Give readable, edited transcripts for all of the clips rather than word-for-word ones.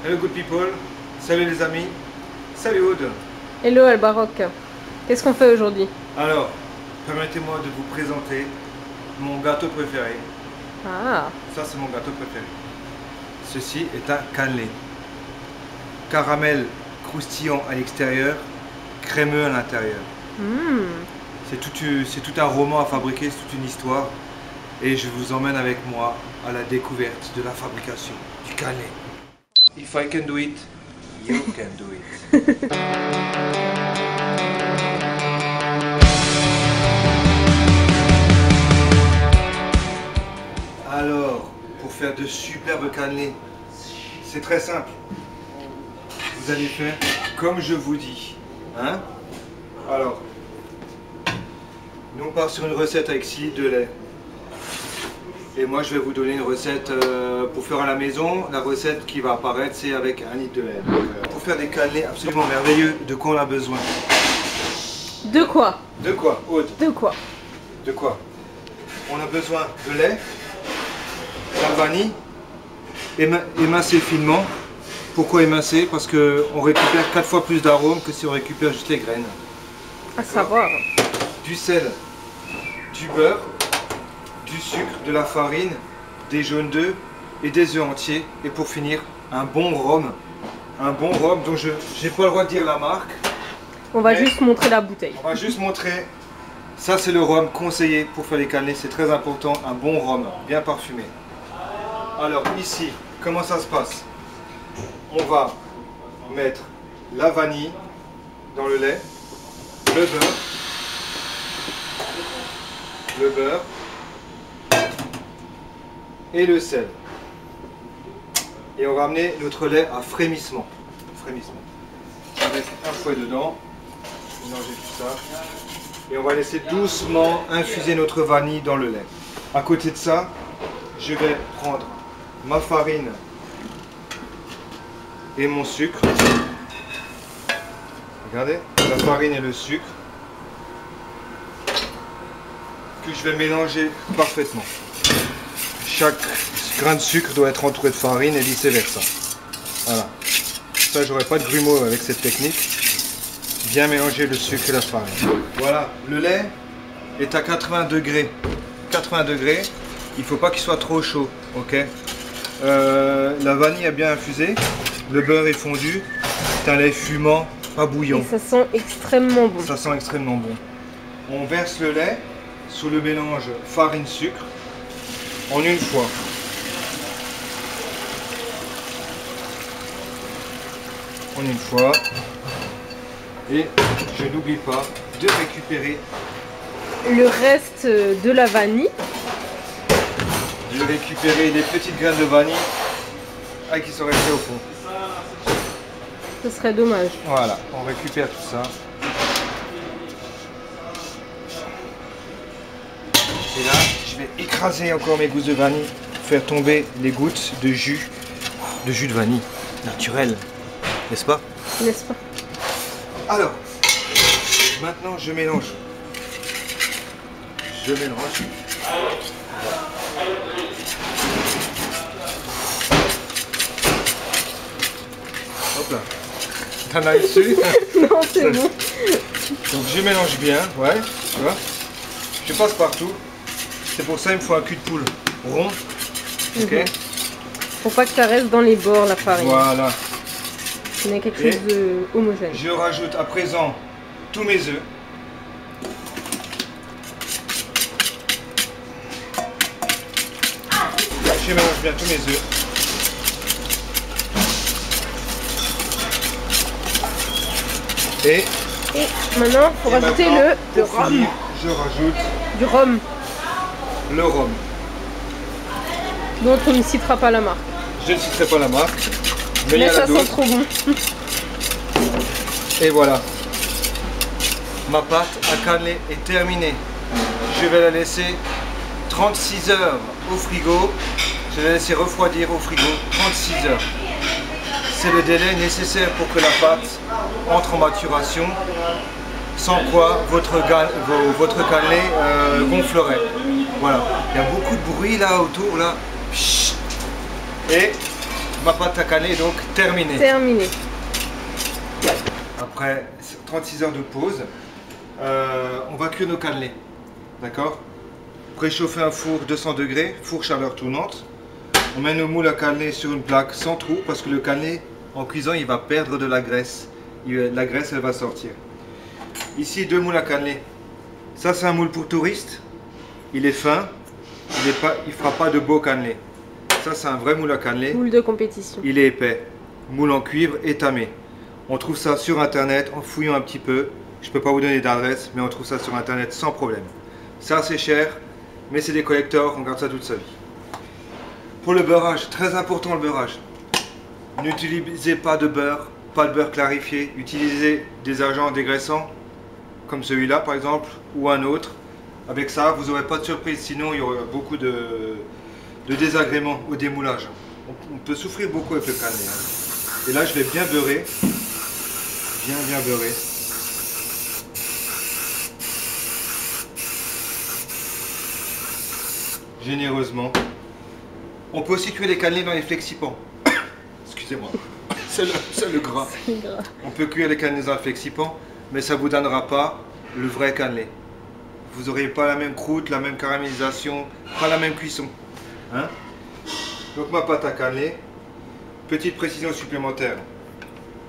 Hello good people, salut les amis, salut Aude. Hello Albaroc, qu'est-ce qu'on fait aujourd'hui? Alors, permettez-moi de vous présenter mon gâteau préféré. Ah, Ça c'est mon gâteau préféré. Ceci est un cannelé. Caramel croustillant à l'extérieur, crémeux à l'intérieur. C'est tout un roman à fabriquer, c'est toute une histoire. Et je vous emmène avec moi à la découverte de la fabrication du cannelé. If I can do it, you can do it. Alors, pour faire de superbes cannelés, c'est très simple. Vous allez faire comme je vous dis. Hein? Alors, nous on part sur une recette avec 6 litres de lait. Et moi je vais vous donner une recette pour faire à la maison. La recette qui va apparaître c'est avec 1 litre de lait. Donc, pour faire des cannelés absolument merveilleux, de quoi on a besoin? de quoi? De quoi, Aude? De quoi? De quoi? On a besoin de lait, de la vanille, émincé finement. Pourquoi émincer? Parce qu'on récupère 4 fois plus d'arômes que si on récupère juste les graines. À savoir. Du sel, du beurre, du sucre, de la farine, des jaunes d'œufs et des œufs entiers. Et pour finir, un bon rhum. Un bon rhum dont je n'ai pas le droit de dire la marque. On va juste montrer la bouteille. On va juste montrer. Ça c'est le rhum conseillé pour faire les cannelés. C'est très important, un bon rhum, bien parfumé. Alors ici, comment ça se passe? On va mettre la vanille dans le lait, le beurre et le sel. Et on va amener notre lait à frémissement. On va mettre un fouet dedans, mélanger tout ça. Et on va laisser doucement infuser notre vanille dans le lait. À côté de ça, je vais prendre ma farine et mon sucre. Regardez, la farine et le sucre que je vais mélanger parfaitement. Chaque grain de sucre doit être entouré de farine et vice versa. Voilà. Ça, j'aurai pas de grumeaux avec cette technique. Bien mélanger le sucre et la farine. Voilà, le lait est à 80 degrés. 80 degrés, il ne faut pas qu'il soit trop chaud. Ok. La vanille est bien infusée. Le beurre est fondu. C'est un lait fumant, pas bouillant. Et ça sent extrêmement bon. Ça sent extrêmement bon. On verse le lait sous le mélange farine-sucre en une fois. En une fois. Et je n'oublie pas de récupérer le reste de la vanille. De récupérer les petites graines de vanille qui sont restées au fond. Ce serait dommage. Voilà, on récupère tout ça. Et là, je vais écraser encore mes gousses de vanille, faire tomber les gouttes de jus de vanille naturel, n'est-ce pas? N'est-ce pas? Alors, maintenant je mélange. Je mélange. Hop là. T'en as dessus? Non, c'est bon. Donc je mélange bien, ouais, tu vois. Je passe partout. C'est pour ça qu'il me faut un cul de poule rond. Ok. Faut pas que ça reste dans les bords la farine. Voilà. On a quelque chose de homogène. Je rajoute à présent tous mes œufs. Je mélange bien tous mes œufs. Et maintenant, il faut rajouter le rhum. Je rajoute Du rhum, le rhum. dont on ne citera pas la marque. Je ne citerai pas la marque, mais il y Mais a ça la sent dose. trop bon. Et voilà. Ma pâte à cannelé est terminée. Je vais la laisser 36 heures au frigo. Je vais la laisser refroidir au frigo 36 heures. C'est le délai nécessaire pour que la pâte entre en maturation, sans quoi votre cannelé gonflerait. Voilà. Il y a beaucoup de bruit là autour là. Et ma pâte à cannelé est donc terminée. Terminé. Après 36 heures de pause, on va cuire nos cannelés. D'accord? Préchauffer un four 200 degrés, four chaleur tournante. On met nos moules à cannelé sur une plaque sans trou parce que le cannelé en cuisant il va perdre de la graisse. La graisse elle va sortir. Ici 2 moules à cannelé. Ça c'est un moule pour touriste. Il est fin, il fera pas de beau cannelé. Ça c'est un vrai moule à cannelé. Moule de compétition. Il est épais. Moule en cuivre étamé. On trouve ça sur internet en fouillant un petit peu. Je peux pas vous donner d'adresse mais on trouve ça sur internet sans problème. Ça c'est cher mais c'est des collecteurs, on garde ça toute sa vie. Pour le beurrage, très important le beurrage. N'utilisez pas de beurre clarifié. Utilisez des agents dégraissants comme celui-là par exemple ou un autre. Avec ça, vous n'aurez pas de surprise, sinon il y aura beaucoup de désagréments au démoulage. On peut souffrir beaucoup avec le cannelé. Et là, je vais bien beurrer. Bien beurrer. Généreusement. On peut aussi cuire les cannelés dans les flexipans. Excusez-moi. C'est le gras. On peut cuire les cannelés dans les flexipans, mais ça ne vous donnera pas le vrai cannelé. Vous n'aurez pas la même croûte, la même caramélisation, pas la même cuisson. Hein? Donc ma pâte à cannelé, petite précision supplémentaire.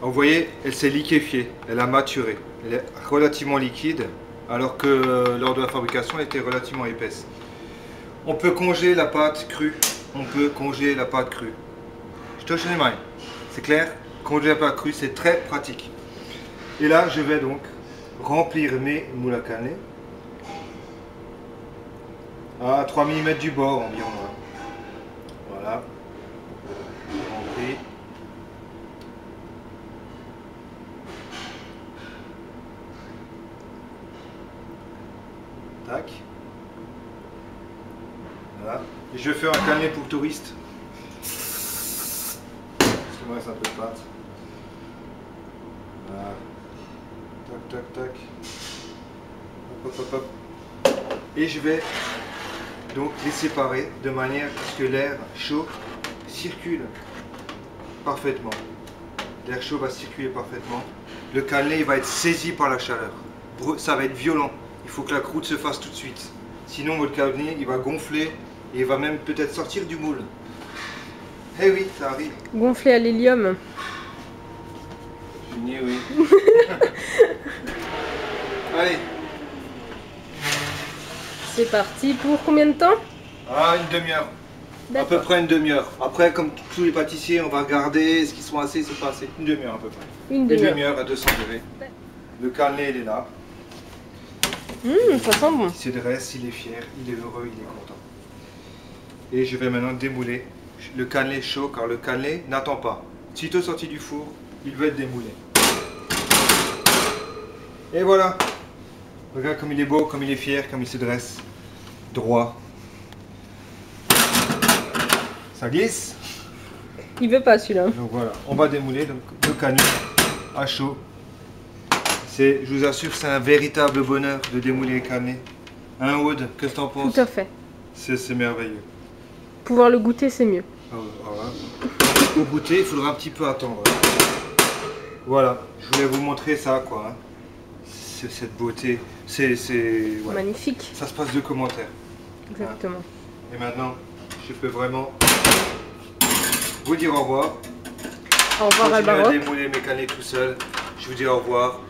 Vous voyez, elle s'est liquéfiée, elle a maturé. Elle est relativement liquide, alors que lors de la fabrication, elle était relativement épaisse. On peut congeler la pâte crue. On peut congeler la pâte crue. Je te les mains. C'est clair? Congeler la pâte crue, c'est très pratique. Et là, je vais donc remplir mes moules à cannelé à 3 mm du bord environ. Voilà. Rempli. Tac. Voilà. Et je vais faire un cannelé pour touristes. Parce qu'il me reste un peu de pâte. Voilà. Tac, tac, tac. Hop, hop, hop, hop. Et je vais donc les séparer de manière à ce que l'air chaud circule parfaitement. L'air chaud va circuler parfaitement. Le cannelé il va être saisi par la chaleur. Ça va être violent. Il faut que la croûte se fasse tout de suite. Sinon votre cannelé il va gonfler et il va même peut-être sortir du moule. Eh oui, ça arrive. Gonfler à l'hélium. Fini, oui. Allez. C'est parti pour combien de temps? Ah, une demi-heure. À peu près une demi-heure. Après, comme tous les pâtissiers, on va regarder est-ce qu'ils sont assez, c'est pas assez. Une demi-heure à peu près. Une demi-heure À 200 degrés. Le cannelé, il est là. Ça sent bon. Il se dresse, il est fier, il est heureux, il est content. Et je vais maintenant démouler le cannelé chaud, car le cannelé n'attend pas. Sitôt sorti du four, il veut être démoulé. Et voilà. Regarde comme il est beau, comme il est fier, comme il se dresse. Droit. Ça glisse. Il veut pas celui-là. Donc voilà, on va démouler le cannelé à chaud. Je vous assure, c'est un véritable bonheur de démouler les cannelés. Hein, Aude, qu'est-ce que t'en penses? Tout à fait. C'est merveilleux. Pouvoir le goûter, c'est mieux. Pour goûter, il faudra un petit peu attendre. Voilà, je voulais vous montrer ça, quoi. Hein. Cette beauté, ouais. Magnifique. Ça se passe de commentaires. Exactement. Hein. Et maintenant, je peux vraiment vous dire au revoir. Au revoir, Alvaro. Je vais démouler mes cannelés tout seul. Je vous dis au revoir.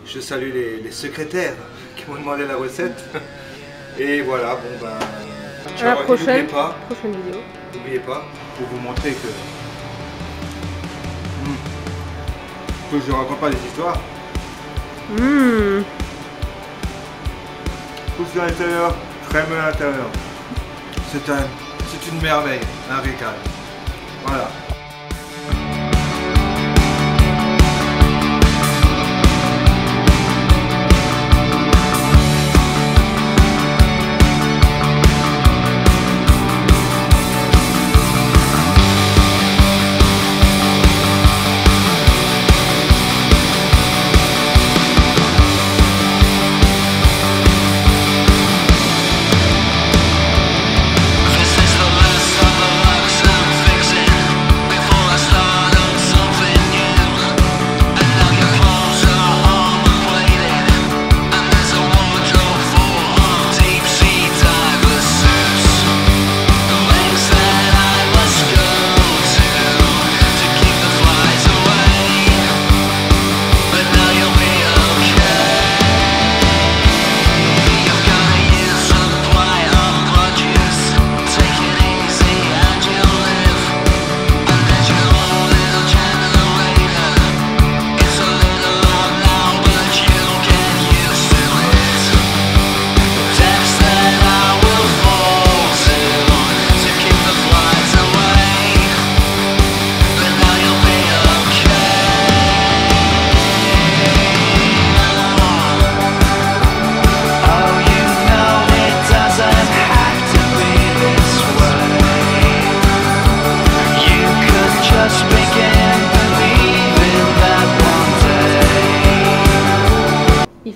Je salue les secrétaires qui m'ont demandé la recette. Et voilà, bon ben... À la prochaine vidéo. N'oubliez pas, pour vous montrer que... que je raconte pas des histoires. Pousse à l'intérieur, crème à l'intérieur. C'est une merveille, un régal. Voilà.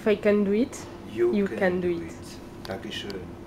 If I can do it, you can do it. Dankeschön.